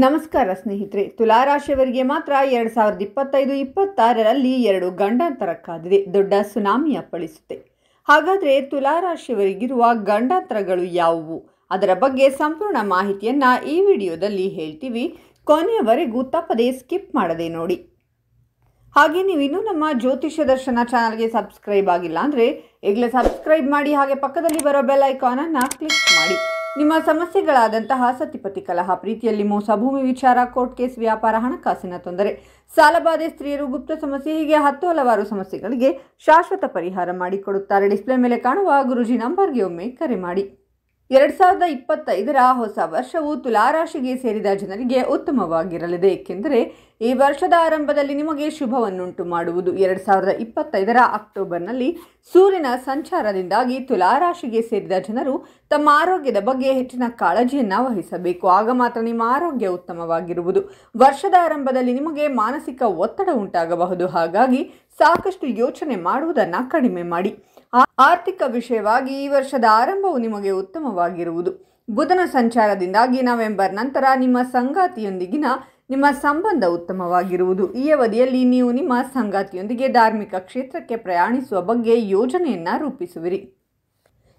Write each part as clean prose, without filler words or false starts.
ನಮಸ್ಕಾರ ಸ್ನೇಹಿತರೆ, ತುಲಾರಾಶಿಯವರಿಗೆ ಮಾತ್ರ 2025-26ರಲ್ಲಿ 2 ಗಂಡಾಂತರ ಕಾದಿದೆ. ದೊಡ್ಡ ಸುನಾಮಿ ಅಪ್ಪಳಿಸುತ್ತೆ. ಹಾಗಾದರೆ ತುಲಾರಾಶಿಯವರಿಗಿರುವ ಗಂಡಾಂತರಗಳು ಯಾವುವು? ಅದರ ಬಗ್ಗೆ ಸಂಪೂರ್ಣ ಮಾಹಿತಿಯನ್ನು ಈ ವಿಡಿಯೋದಲ್ಲಿ ಹೇಳ್ತೀವಿ. ಕೊನೆಯವರೆಗೂ ತಪ್ಪದೇ ಸ್ಕಿಪ್ ಮಾಡದೆ ನೋಡಿ. ಹಾಗೆ ನೀವು ಇನ್ನೂ ನಮ್ಮ ಜ್ಯೋತಿಷ್ಯ ದರ್ಶನ ಚಾನಲ್ಗೆ ಸಬ್ಸ್ಕ್ರೈಬ್ ಆಗಿಲ್ಲ ಅಂದರೆ ಈಗಲೇ ಸಬ್ಸ್ಕ್ರೈಬ್ ಮಾಡಿ, ಹಾಗೆ ಪಕ್ಕದಲ್ಲಿ ಬರೋ ಬೆಲ್ ಐಕಾನನ್ನು ಕ್ಲಿಕ್ ಮಾಡಿ. ನಿಮ್ಮ ಸಮಸ್ಯೆಗಳಾದಂತಹ ಸತಿಪತಿ ಕಲಹ, ಪ್ರೀತಿಯಲ್ಲಿ ಮೋಸ, ಭೂಮಿ ವಿಚಾರ, ಕೋರ್ಟ್ ಕೇಸ್, ವ್ಯಾಪಾರ, ಹಣಕಾಸಿನ ತೊಂದರೆ, ಸಾಲಬಾಧೆ, ಸ್ತ್ರೀಯರು, ಗುಪ್ತ ಸಮಸ್ಯೆ, ಹೀಗೆ ಹಲವಾರು ಸಮಸ್ಯೆಗಳಿಗೆ ಶಾಶ್ವತ ಪರಿಹಾರ ಮಾಡಿಕೊಡುತ್ತಾರೆ. ಡಿಸ್ಪ್ಲೇ ಮೇಲೆ ಕಾಣುವ ಗುರುಜಿ ನಂಬರ್ಗೆ ಒಮ್ಮೆ ಕರೆ ಮಾಡಿ. 2025ರ ಹೊಸ ವರ್ಷವು ತುಲಾರಾಶಿಗೆ ಸೇರಿದ ಜನರಿಗೆ ಉತ್ತಮವಾಗಿರಲಿದೆ. ಏಕೆಂದರೆ ಈ ವರ್ಷದ ಆರಂಭದಲ್ಲಿ ನಿಮಗೆ ಶುಭವನ್ನುಂಟು ಮಾಡುವುದು. 2025ರ ಅಕ್ಟೋಬರ್ನಲ್ಲಿ ಸೂರ್ಯನ ಸಂಚಾರದಿಂದಾಗಿ ತುಲಾರಾಶಿಗೆ ಸೇರಿದ ಜನರು ತಮ್ಮ ಆರೋಗ್ಯದ ಬಗ್ಗೆ ಹೆಚ್ಚಿನ ಕಾಳಜಿಯನ್ನು ವಹಿಸಬೇಕು. ಆಗ ಮಾತ್ರ ನಿಮ್ಮ ಆರೋಗ್ಯ ಉತ್ತಮವಾಗಿರುವುದು. ವರ್ಷದ ಆರಂಭದಲ್ಲಿ ನಿಮಗೆ ಮಾನಸಿಕ ಒತ್ತಡ ಉಂಟಾಗಬಹುದು. ಹಾಗಾಗಿ ಸಾಕಷ್ಟು ಯೋಚನೆ ಮಾಡುವುದನ್ನು ಕಡಿಮೆ ಮಾಡಿ. ಆರ್ಥಿಕ ವಿಷಯವಾಗಿ ಈ ವರ್ಷದ ಆರಂಭವು ನಿಮಗೆ ಉತ್ತಮವಾಗಿರುವುದು. ಬುಧನ ಸಂಚಾರದಿಂದಾಗಿ ನವೆಂಬರ್ ನಂತರ ನಿಮ್ಮ ಸಂಗಾತಿಯೊಂದಿಗಿನ ನಿಮ್ಮ ಸಂಬಂಧ ಉತ್ತಮವಾಗಿರುವುದು. ಈ ಅವಧಿಯಲ್ಲಿ ನೀವು ನಿಮ್ಮ ಸಂಗಾತಿಯೊಂದಿಗೆ ಧಾರ್ಮಿಕ ಕ್ಷೇತ್ರಕ್ಕೆ ಪ್ರಯಾಣಿಸುವ ಬಗ್ಗೆ ಯೋಜನೆಯನ್ನು ರೂಪಿಸುವಿರಿ.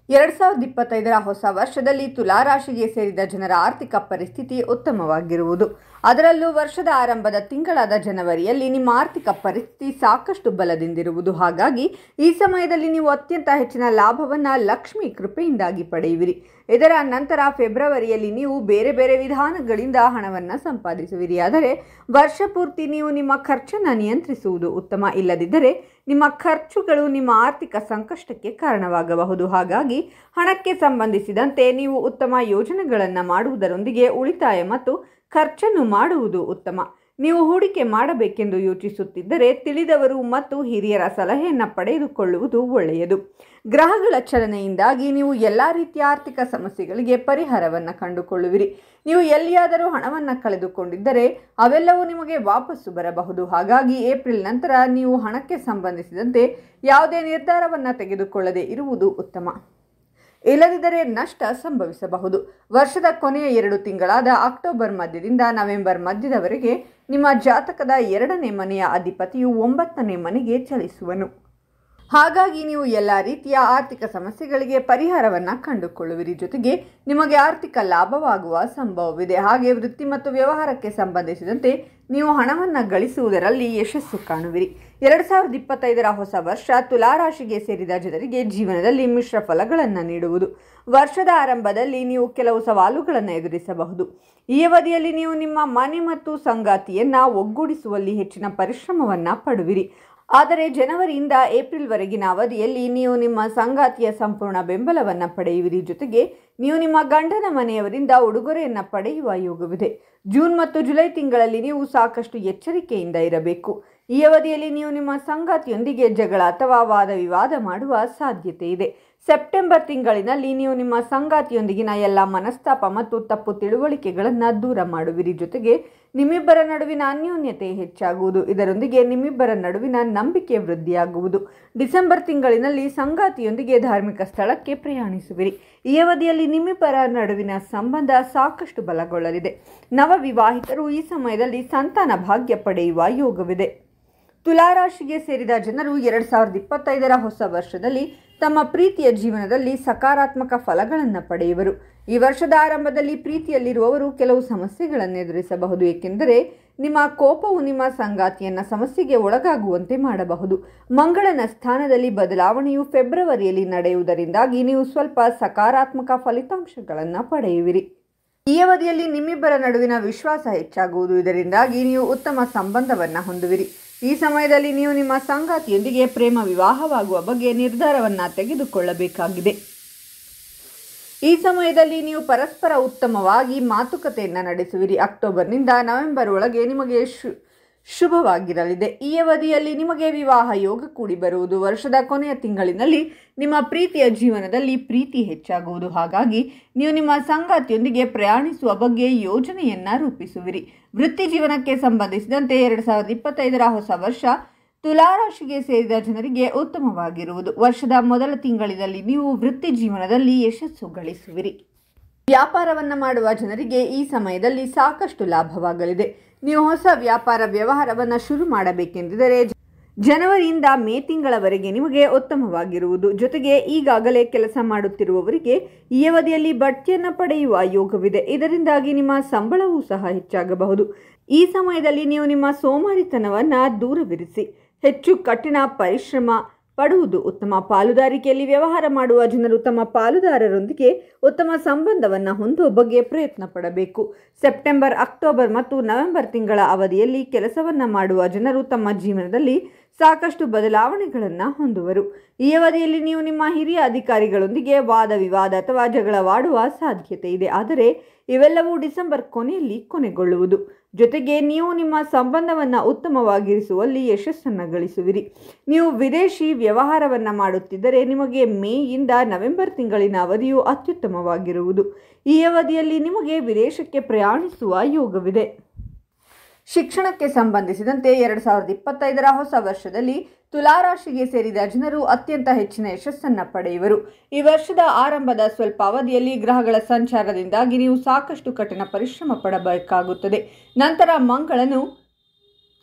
2025ರ ಹೊಸ ವರ್ಷದಲ್ಲಿ ತುಲಾರಾಶಿಗೆ ಸೇರಿದ ಜನರ ಆರ್ಥಿಕ ಪರಿಸ್ಥಿತಿ ಉತ್ತಮವಾಗಿರುವುದು. ಅದರಲ್ಲೂ ವರ್ಷದ ಆರಂಭದ ತಿಂಗಳಾದ ಜನವರಿಯಲ್ಲಿ ನಿಮ್ಮ ಆರ್ಥಿಕ ಪರಿಸ್ಥಿತಿ ಸಾಕಷ್ಟು ಬಲದಿಂದಿರುವುದು. ಹಾಗಾಗಿ ಈ ಸಮಯದಲ್ಲಿ ನೀವು ಅತ್ಯಂತ ಹೆಚ್ಚಿನ ಲಾಭವನ್ನು ಲಕ್ಷ್ಮಿ ಕೃಪೆಯಿಂದಾಗಿ ಪಡೆಯುವಿರಿ. ಇದರ ನಂತರ ಫೆಬ್ರವರಿಯಲ್ಲಿ ನೀವು ಬೇರೆ ಬೇರೆ ವಿಧಾನಗಳಿಂದ ಹಣವನ್ನು ಸಂಪಾದಿಸುವಿರಿ. ಆದರೆ ವರ್ಷ ಪೂರ್ತಿ ನೀವು ನಿಮ್ಮ ಖರ್ಚನ್ನು ನಿಯಂತ್ರಿಸುವುದು ಉತ್ತಮ. ಇಲ್ಲದಿದ್ದರೆ ನಿಮ್ಮ ಖರ್ಚುಗಳು ನಿಮ್ಮ ಆರ್ಥಿಕ ಸಂಕಷ್ಟಕ್ಕೆ ಕಾರಣವಾಗಬಹುದು. ಹಾಗಾಗಿ ಹಣಕ್ಕೆ ಸಂಬಂಧಿಸಿದಂತೆ ನೀವು ಉತ್ತಮ ಯೋಜನೆಗಳನ್ನು ಮಾಡುವುದರೊಂದಿಗೆ ಉಳಿತಾಯ ಮತ್ತು ಖರ್ಚನ್ನು ಮಾಡುವುದು ಉತ್ತಮ. ನೀವು ಹೂಡಿಕೆ ಮಾಡಬೇಕೆಂದು ಯೋಚಿಸುತ್ತಿದ್ದರೆ ತಿಳಿದವರು ಮತ್ತು ಹಿರಿಯರ ಸಲಹೆಯನ್ನು ಪಡೆದುಕೊಳ್ಳುವುದು ಒಳ್ಳೆಯದು. ಗ್ರಹಗಳ ಚಲನೆಯಿಂದಾಗಿ ನೀವು ಎಲ್ಲ ರೀತಿಯ ಆರ್ಥಿಕ ಸಮಸ್ಯೆಗಳಿಗೆ ಪರಿಹಾರವನ್ನು ಕಂಡುಕೊಳ್ಳುವಿರಿ. ನೀವು ಎಲ್ಲಿಯಾದರೂ ಹಣವನ್ನು ಕಳೆದುಕೊಂಡಿದ್ದರೆ ಅವೆಲ್ಲವೂ ನಿಮಗೆ ವಾಪಸ್ಸು ಬರಬಹುದು. ಹಾಗಾಗಿ ಏಪ್ರಿಲ್ ನಂತರ ನೀವು ಹಣಕ್ಕೆ ಸಂಬಂಧಿಸಿದಂತೆ ಯಾವುದೇ ನಿರ್ಧಾರವನ್ನು ತೆಗೆದುಕೊಳ್ಳದೆ ಇರುವುದು ಉತ್ತಮ. ಇಲ್ಲದಿದ್ದರೆ ನಷ್ಟ ಸಂಭವಿಸಬಹುದು. ವರ್ಷದ ಕೊನೆಯ 2 ತಿಂಗಳಾದ ಅಕ್ಟೋಬರ್ ಮಧ್ಯದಿಂದ ನವೆಂಬರ್ ಮಧ್ಯದವರೆಗೆ ನಿಮ್ಮ ಜಾತಕದ 2ನೇ ಮನೆಯ ಅಧಿಪತಿಯು 9ನೇ ಮನೆಗೆ ಚಲಿಸುವನು. ಹಾಗಾಗಿ ನೀವು ಎಲ್ಲ ರೀತಿಯ ಆರ್ಥಿಕ ಸಮಸ್ಯೆಗಳಿಗೆ ಪರಿಹಾರವನ್ನು ಕಂಡುಕೊಳ್ಳುವಿರಿ. ಜೊತೆಗೆ ನಿಮಗೆ ಆರ್ಥಿಕ ಲಾಭವಾಗುವ ಸಂಭವವಿದೆ. ಹಾಗೆ ವೃತ್ತಿ ಮತ್ತು ವ್ಯವಹಾರಕ್ಕೆ ಸಂಬಂಧಿಸಿದಂತೆ ನೀವು ಹಣವನ್ನು ಗಳಿಸುವುದರಲ್ಲಿ ಯಶಸ್ಸು ಕಾಣುವಿರಿ. 2025ರ ಹೊಸ ವರ್ಷ ತುಲಾರಾಶಿಗೆ ಸೇರಿದ ಜನರಿಗೆ ಜೀವನದಲ್ಲಿ ಮಿಶ್ರ ಫಲಗಳನ್ನು ನೀಡುವುದು. ವರ್ಷದ ಆರಂಭದಲ್ಲಿ ನೀವು ಕೆಲವು ಸವಾಲುಗಳನ್ನು ಎದುರಿಸಬಹುದು. ಈ ಅವಧಿಯಲ್ಲಿ ನೀವು ನಿಮ್ಮ ಮನೆ ಮತ್ತು ಸಂಗಾತಿಯನ್ನು ಒಗ್ಗೂಡಿಸುವಲ್ಲಿ ಹೆಚ್ಚಿನ ಪರಿಶ್ರಮವನ್ನು ಪಡುವಿರಿ. ಆದರೆ ಜನವರಿಯಿಂದ ಏಪ್ರಿಲ್ವರೆಗಿನ ಅವಧಿಯಲ್ಲಿ ನೀವು ನಿಮ್ಮ ಸಂಗಾತಿಯ ಸಂಪೂರ್ಣ ಬೆಂಬಲವನ್ನು ಪಡೆಯುವಿರಿ. ಜೊತೆಗೆ ನೀವು ನಿಮ್ಮ ಗಂಡನ ಮನೆಯವರಿಂದ ಉಡುಗೊರೆಯನ್ನು ಪಡೆಯುವ ಯೋಗವಿದೆ. ಜೂನ್ ಮತ್ತು ಜುಲೈ ತಿಂಗಳಲ್ಲಿ ನೀವು ಸಾಕಷ್ಟು ಎಚ್ಚರಿಕೆಯಿಂದ ಇರಬೇಕು. ಈ ಅವಧಿಯಲ್ಲಿ ನೀವು ನಿಮ್ಮ ಸಂಗಾತಿಯೊಂದಿಗೆ ಜಗಳ ಅಥವಾ ವಾದ ವಿವಾದ ಮಾಡುವ ಸಾಧ್ಯತೆ ಇದೆ. ಸೆಪ್ಟೆಂಬರ್ ತಿಂಗಳಿನಲ್ಲಿ ನೀವು ನಿಮ್ಮ ಸಂಗಾತಿಯೊಂದಿಗಿನ ಎಲ್ಲ ಮನಸ್ತಾಪ ಮತ್ತು ತಪ್ಪು ತಿಳುವಳಿಕೆಗಳನ್ನು ದೂರ ಮಾಡುವಿರಿ. ಜೊತೆಗೆ ನಿಮ್ಮಿಬ್ಬರ ನಡುವಿನ ಅನ್ಯೋನ್ಯತೆ ಹೆಚ್ಚಾಗುವುದು. ಇದರೊಂದಿಗೆ ನಿಮ್ಮಿಬ್ಬರ ನಡುವಿನ ನಂಬಿಕೆ ವೃದ್ಧಿಯಾಗುವುದು. ಡಿಸೆಂಬರ್ ತಿಂಗಳಿನಲ್ಲಿ ಸಂಗಾತಿಯೊಂದಿಗೆ ಧಾರ್ಮಿಕ ಸ್ಥಳಕ್ಕೆ ಪ್ರಯಾಣಿಸುವಿರಿ. ಈ ಅವಧಿಯಲ್ಲಿ ನಿಮ್ಮಿಬ್ಬರ ನಡುವಿನ ಸಂಬಂಧ ಸಾಕಷ್ಟು ಬಲಗೊಳ್ಳಲಿದೆ. ನವವಿವಾಹಿತರು ಈ ಸಮಯದಲ್ಲಿ ಸಂತಾನ ಭಾಗ್ಯ ಪಡೆಯುವ ಯೋಗವಿದೆ. ತುಲಾರಾಶಿಗೆ ಸೇರಿದ ಜನರು 2025ರ ಹೊಸ ವರ್ಷದಲ್ಲಿ ತಮ್ಮ ಪ್ರೀತಿಯ ಜೀವನದಲ್ಲಿ ಸಕಾರಾತ್ಮಕ ಫಲಗಳನ್ನು ಪಡೆಯುವರು. ಈ ವರ್ಷದ ಆರಂಭದಲ್ಲಿ ಪ್ರೀತಿಯಲ್ಲಿರುವವರು ಕೆಲವು ಸಮಸ್ಯೆಗಳನ್ನು ಎದುರಿಸಬಹುದು. ಏಕೆಂದರೆ ನಿಮ್ಮ ಕೋಪವು ನಿಮ್ಮ ಸಂಗಾತಿಯನ್ನು ಸಮಸ್ಯೆಗೆ ಒಳಗಾಗುವಂತೆ ಮಾಡಬಹುದು. ಮಂಗಳನ ಸ್ಥಾನದಲ್ಲಿ ಬದಲಾವಣೆಯು ಫೆಬ್ರವರಿಯಲ್ಲಿ ನಡೆಯುವುದರಿಂದಾಗಿ ನೀವು ಸ್ವಲ್ಪ ಸಕಾರಾತ್ಮಕ ಫಲಿತಾಂಶಗಳನ್ನು ಪಡೆಯುವಿರಿ. ಈ ಅವಧಿಯಲ್ಲಿ ನಿಮ್ಮಿಬ್ಬರ ನಡುವಿನ ವಿಶ್ವಾಸ ಹೆಚ್ಚಾಗುವುದು. ಇದರಿಂದಾಗಿ ನೀವು ಉತ್ತಮ ಸಂಬಂಧವನ್ನು ಹೊಂದುವಿರಿ. ಈ ಸಮಯದಲ್ಲಿ ನೀವು ನಿಮ್ಮ ಸಂಗಾತಿಯೊಂದಿಗೆ ಪ್ರೇಮ ವಿವಾಹವಾಗುವ ಬಗ್ಗೆ ನಿರ್ಧಾರವನ್ನು ತೆಗೆದುಕೊಳ್ಳಬೇಕಾಗಿದೆ. ಈ ಸಮಯದಲ್ಲಿ ನೀವು ಪರಸ್ಪರ ಉತ್ತಮವಾಗಿ ಮಾತುಕತೆಯನ್ನು ನಡೆಸುವಿರಿ. ಅಕ್ಟೋಬರ್ನಿಂದ ನವೆಂಬರ್ ಒಳಗೆ ನಿಮಗೆ ಶುಭವಾಗಿರಲಿದೆ. ಈ ಅವಧಿಯಲ್ಲಿ ನಿಮಗೆ ವಿವಾಹ ಯೋಗ ಕೂಡಿ ಬರುವುದು. ವರ್ಷದ ಕೊನೆಯ ತಿಂಗಳಿನಲ್ಲಿ ನಿಮ್ಮ ಪ್ರೀತಿಯ ಜೀವನದಲ್ಲಿ ಪ್ರೀತಿ ಹೆಚ್ಚಾಗುವುದು. ಹಾಗಾಗಿ ನೀವು ನಿಮ್ಮ ಸಂಗಾತಿಯೊಂದಿಗೆ ಪ್ರಯಾಣಿಸುವ ಬಗ್ಗೆ ಯೋಜನೆಯನ್ನು ರೂಪಿಸುವಿರಿ. ವೃತ್ತಿ ಜೀವನಕ್ಕೆ ಸಂಬಂಧಿಸಿದಂತೆ 2025ರ ಹೊಸ ವರ್ಷ ತುಲಾರಾಶಿಗೆ ಸೇರಿದ ಜನರಿಗೆ ಉತ್ತಮವಾಗಿರುವುದು. ವರ್ಷದ ಮೊದಲ ತಿಂಗಳಿನಲ್ಲಿ ನೀವು ವೃತ್ತಿ ಜೀವನದಲ್ಲಿ ಯಶಸ್ಸು ಗಳಿಸುವಿರಿ. ವ್ಯಾಪಾರವನ್ನು ಮಾಡುವ ಜನರಿಗೆ ಈ ಸಮಯದಲ್ಲಿ ಸಾಕಷ್ಟು ಲಾಭವಾಗಲಿದೆ. ನೀವು ಹೊಸ ವ್ಯಾಪಾರ ವ್ಯವಹಾರವನ್ನು ಶುರು ಮಾಡಬೇಕೆಂದಿದ್ದರೆ ಜನವರಿಯಿಂದ ಮೇ ತಿಂಗಳವರೆಗೆ ನಿಮಗೆ ಉತ್ತಮವಾಗಿರುವುದು. ಜೊತೆಗೆ ಈಗಾಗಲೇ ಕೆಲಸ ಮಾಡುತ್ತಿರುವವರಿಗೆ ಈ ಅವಧಿಯಲ್ಲಿ ಬಡ್ತಿಯನ್ನು ಪಡೆಯುವ ಯೋಗವಿದೆ. ಇದರಿಂದಾಗಿ ನಿಮ್ಮ ಸಂಬಳವೂ ಸಹ ಹೆಚ್ಚಾಗಬಹುದು. ಈ ಸಮಯದಲ್ಲಿ ನೀವು ನಿಮ್ಮ ಸೋಮಾರಿತನವನ್ನು ದೂರವಿರಿಸಿ ಹೆಚ್ಚು ಕಠಿಣ ಪರಿಶ್ರಮ ಪಡುವುದು ಉತ್ತಮ. ಪಾಲುದಾರಿಕೆಯಲ್ಲಿ ವ್ಯವಹಾರ ಮಾಡುವ ಜನರು ತಮ್ಮ ಪಾಲುದಾರರೊಂದಿಗೆ ಉತ್ತಮ ಸಂಬಂಧವನ್ನು ಹೊಂದುವ ಬಗ್ಗೆ ಪ್ರಯತ್ನ ಪಡಬೇಕು. ಸೆಪ್ಟೆಂಬರ್, ಅಕ್ಟೋಬರ್ ಮತ್ತು ನವೆಂಬರ್ ತಿಂಗಳ ಅವಧಿಯಲ್ಲಿ ಕೆಲಸವನ್ನು ಮಾಡುವ ಜನರು ತಮ್ಮ ಜೀವನದಲ್ಲಿ ಸಾಕಷ್ಟು ಬದಲಾವಣೆಗಳನ್ನು ಹೊಂದುವರು. ಈ ಅವಧಿಯಲ್ಲಿ ನೀವು ನಿಮ್ಮ ಹಿರಿಯ ಅಧಿಕಾರಿಗಳೊಂದಿಗೆ ವಾದ ವಿವಾದ ಅಥವಾ ಜಗಳವಾಡುವ ಸಾಧ್ಯತೆ ಇದೆ. ಆದರೆ ಇವೆಲ್ಲವೂ ಡಿಸೆಂಬರ್ ಕೊನೆಯಲ್ಲಿ ಕೊನೆಗೊಳ್ಳುವುದು. ಜೊತೆಗೆ ನೀವು ನಿಮ್ಮ ಸಂಬಂಧವನ್ನು ಉತ್ತಮವಾಗಿರಿಸುವಲ್ಲಿ ಯಶಸ್ಸನ್ನು ಗಳಿಸುವಿರಿ. ನೀವು ವಿದೇಶಿ ವ್ಯವಹಾರವನ್ನು ಮಾಡುತ್ತಿದ್ದರೆ ನಿಮಗೆ ಮೇಯಿಂದ ನವೆಂಬರ್ ತಿಂಗಳಿನ ಅವಧಿಯು ಅತ್ಯುತ್ತಮವಾಗಿರುವುದು. ಈ ಅವಧಿಯಲ್ಲಿ ನಿಮಗೆ ವಿದೇಶಕ್ಕೆ ಪ್ರಯಾಣಿಸುವ ಯೋಗವಿದೆ. ಶಿಕ್ಷಣಕ್ಕೆ ಸಂಬಂಧಿಸಿದಂತೆ 2025ರ ಹೊಸ ವರ್ಷದಲ್ಲಿ ತುಲಾರಾಶಿಗೆ ಸೇರಿದ ಜನರು ಅತ್ಯಂತ ಹೆಚ್ಚಿನ ಯಶಸ್ಸನ್ನು ಪಡೆಯುವರು. ಈ ವರ್ಷದ ಆರಂಭದ ಸ್ವಲ್ಪ ಅವಧಿಯಲ್ಲಿ ಗ್ರಹಗಳ ಸಂಚಾರದಿಂದಾಗಿ ನೀವು ಸಾಕಷ್ಟು ಕಠಿಣ ಪರಿಶ್ರಮ ಪಡಬೇಕಾಗುತ್ತದೆ. ನಂತರ ಮಂಗಳನು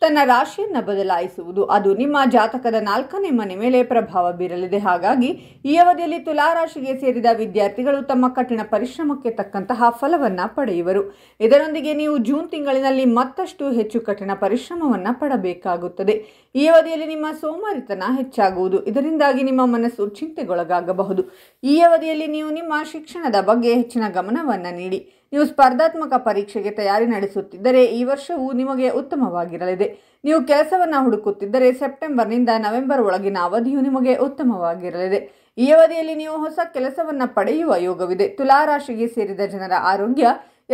ತನ್ನ ರಾಶಿಯನ್ನು ಬದಲಾಯಿಸುವುದು. ಅದು ನಿಮ್ಮ ಜಾತಕದ 4ನೇ ಮನೆ ಮೇಲೆ ಪ್ರಭಾವ ಬೀರಲಿದೆ. ಹಾಗಾಗಿ ಈ ಅವಧಿಯಲ್ಲಿ ತುಲಾರಾಶಿಗೆ ಸೇರಿದ ವಿದ್ಯಾರ್ಥಿಗಳು ತಮ್ಮ ಕಠಿಣ ಪರಿಶ್ರಮಕ್ಕೆ ತಕ್ಕಂತಹ ಫಲವನ್ನು ಪಡೆಯುವರು. ಇದರೊಂದಿಗೆ ನೀವು ಜೂನ್ ತಿಂಗಳಿನಲ್ಲಿ ಮತ್ತಷ್ಟು ಹೆಚ್ಚು ಕಠಿಣ ಪರಿಶ್ರಮವನ್ನು ಪಡಬೇಕಾಗುತ್ತದೆ. ಈ ಅವಧಿಯಲ್ಲಿ ನಿಮ್ಮ ಸೋಮಾರಿತನ ಹೆಚ್ಚಾಗುವುದು. ಇದರಿಂದಾಗಿ ನಿಮ್ಮ ಮನಸ್ಸು ಚಿಂತೆಗೊಳಗಾಗಬಹುದು. ಈ ಅವಧಿಯಲ್ಲಿ ನೀವು ನಿಮ್ಮ ಶಿಕ್ಷಣದ ಬಗ್ಗೆ ಹೆಚ್ಚಿನ ಗಮನವನ್ನು ನೀಡಿ. ನೀವು ಸ್ಪರ್ಧಾತ್ಮಕ ಪರೀಕ್ಷೆಗೆ ತಯಾರಿ ನಡೆಸುತ್ತಿದ್ದರೆ ಈ ವರ್ಷವು ನಿಮಗೆ ಉತ್ತಮವಾಗಿರಲಿದೆ. ನೀವು ಕೆಲಸವನ್ನು ಹುಡುಕುತ್ತಿದ್ದರೆ ಸೆಪ್ಟೆಂಬರ್ನಿಂದ ನವೆಂಬರ್ ಒಳಗಿನ ಅವಧಿಯು ನಿಮಗೆ ಉತ್ತಮವಾಗಿರಲಿದೆ. ಈ ಅವಧಿಯಲ್ಲಿ ನೀವು ಹೊಸ ಕೆಲಸವನ್ನು ಪಡೆಯುವ ಯೋಗವಿದೆ. ತುಲಾರಾಶಿಗೆ ಸೇರಿದ ಜನರ ಆರೋಗ್ಯ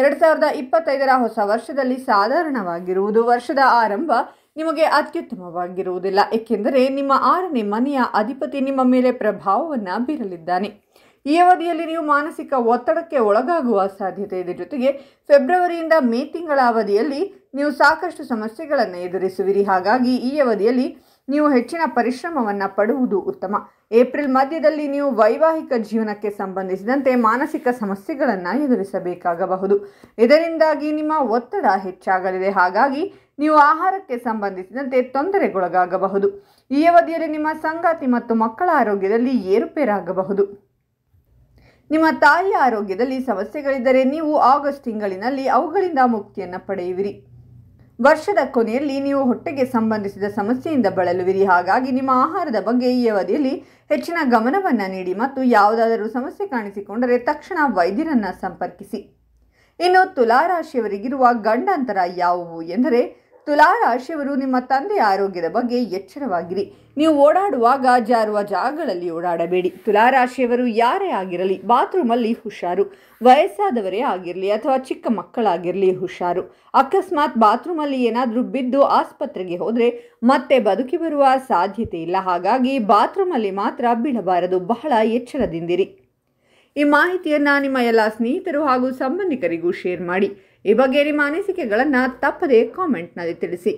2025ರ ಹೊಸ ವರ್ಷದಲ್ಲಿ ಸಾಧಾರಣವಾಗಿರುವುದು. ವರ್ಷದ ಆರಂಭ ನಿಮಗೆ ಅತ್ಯುತ್ತಮವಾಗಿರುವುದಿಲ್ಲ, ಏಕೆಂದರೆ ನಿಮ್ಮ 6ನೇ ಮನೆಯ ಅಧಿಪತಿ ನಿಮ್ಮ ಮೇಲೆ ಪ್ರಭಾವವನ್ನು ಬೀರಲಿದ್ದಾನೆ. ಈ ಅವಧಿಯಲ್ಲಿ ನೀವು ಮಾನಸಿಕ ಒತ್ತಡಕ್ಕೆ ಒಳಗಾಗುವ ಸಾಧ್ಯತೆ ಇದೆ. ಜೊತೆಗೆ ಫೆಬ್ರವರಿಯಿಂದ ಮೇ ತಿಂಗಳ ಅವಧಿಯಲ್ಲಿ ನೀವು ಸಾಕಷ್ಟು ಸಮಸ್ಯೆಗಳನ್ನು ಎದುರಿಸುವಿರಿ. ಹಾಗಾಗಿ ಈ ಅವಧಿಯಲ್ಲಿ ನೀವು ಹೆಚ್ಚಿನ ಪರಿಶ್ರಮವನ್ನು ಪಡುವುದು ಉತ್ತಮ. ಏಪ್ರಿಲ್ ಮಧ್ಯದಲ್ಲಿ ನೀವು ವೈವಾಹಿಕ ಜೀವನಕ್ಕೆ ಸಂಬಂಧಿಸಿದಂತೆ ಮಾನಸಿಕ ಸಮಸ್ಯೆಗಳನ್ನು ಎದುರಿಸಬೇಕಾಗಬಹುದು. ಇದರಿಂದಾಗಿ ನಿಮ್ಮ ಒತ್ತಡ ಹೆಚ್ಚಾಗಲಿದೆ. ಹಾಗಾಗಿ ನೀವು ಆಹಾರಕ್ಕೆ ಸಂಬಂಧಿಸಿದಂತೆ ತೊಂದರೆಗೊಳಗಾಗಬಹುದು. ಈ ಅವಧಿಯಲ್ಲಿ ನಿಮ್ಮ ಸಂಗಾತಿ ಮತ್ತು ಮಕ್ಕಳ ಆರೋಗ್ಯದಲ್ಲಿ ಏರುಪೇರಾಗಬಹುದು. ನಿಮ್ಮ ತಾಯಿಯ ಆರೋಗ್ಯದಲ್ಲಿ ಸಮಸ್ಯೆಗಳಿದ್ದರೆ ನೀವು ಆಗಸ್ಟ್ ತಿಂಗಳಿನಲ್ಲಿ ಅವುಗಳಿಂದ ಮುಕ್ತಿಯನ್ನು ಪಡೆಯುವಿರಿ. ವರ್ಷದ ಕೊನೆಯಲ್ಲಿ ನೀವು ಹೊಟ್ಟೆಗೆ ಸಂಬಂಧಿಸಿದ ಸಮಸ್ಯೆಯಿಂದ ಬಳಲುವಿರಿ. ಹಾಗಾಗಿ ನಿಮ್ಮ ಆಹಾರದ ಬಗ್ಗೆ ಈ ಅವಧಿಯಲ್ಲಿ ಹೆಚ್ಚಿನ ಗಮನವನ್ನು ನೀಡಿ ಮತ್ತು ಯಾವುದಾದರೂ ಸಮಸ್ಯೆ ಕಾಣಿಸಿಕೊಂಡರೆ ತಕ್ಷಣ ವೈದ್ಯರನ್ನು ಸಂಪರ್ಕಿಸಿ. ಇನ್ನು ತುಲಾರಾಶಿಯವರಿಗಿರುವ ಗಂಡಾಂತರ ಯಾವುವು ಎಂದರೆ, ತುಲಾರಾಶಿಯವರು ನಿಮ್ಮ ತಂದೆಯ ಆರೋಗ್ಯದ ಬಗ್ಗೆ ಎಚ್ಚರವಾಗಿರಿ. ನೀವು ಓಡಾಡುವಾಗ ಜಾರುವ ಜಾಗಗಳಲ್ಲಿ ಓಡಾಡಬೇಡಿ. ತುಲಾರಾಶಿಯವರು ಯಾರೇ ಆಗಿರಲಿ ಬಾತ್ರೂಮಲ್ಲಿ ಹುಷಾರು. ವಯಸ್ಸಾದವರೇ ಆಗಿರಲಿ ಅಥವಾ ಚಿಕ್ಕ ಮಕ್ಕಳಾಗಿರಲಿ ಹುಷಾರು. ಅಕಸ್ಮಾತ್ ಬಾತ್ರೂಮಲ್ಲಿ ಏನಾದರೂ ಬಿದ್ದು ಆಸ್ಪತ್ರೆಗೆ ಹೋದರೆ ಮತ್ತೆ ಬದುಕಿ ಬರುವ ಸಾಧ್ಯತೆ ಇಲ್ಲ. ಹಾಗಾಗಿ ಬಾತ್ರೂಮಲ್ಲಿ ಮಾತ್ರ ಬೀಳಬಾರದು. ಬಹಳ ಎಚ್ಚರದಿಂದಿರಿ. ಈ ಮಾಹಿತಿಯನ್ನು ನಿಮ್ಮ ಎಲ್ಲ ಸ್ನೇಹಿತರು ಹಾಗೂ ಸಂಬಂಧಿಕರಿಗೂ ಶೇರ್ ಮಾಡಿ. ಈ ಬಗ್ಗೆ ನಿಮ್ಮ ಅನಿಸಿಕೆಗಳನ್ನು ತಪ್ಪದೇ ಕಾಮೆಂಟ್ನಲ್ಲಿ ತಿಳಿಸಿ.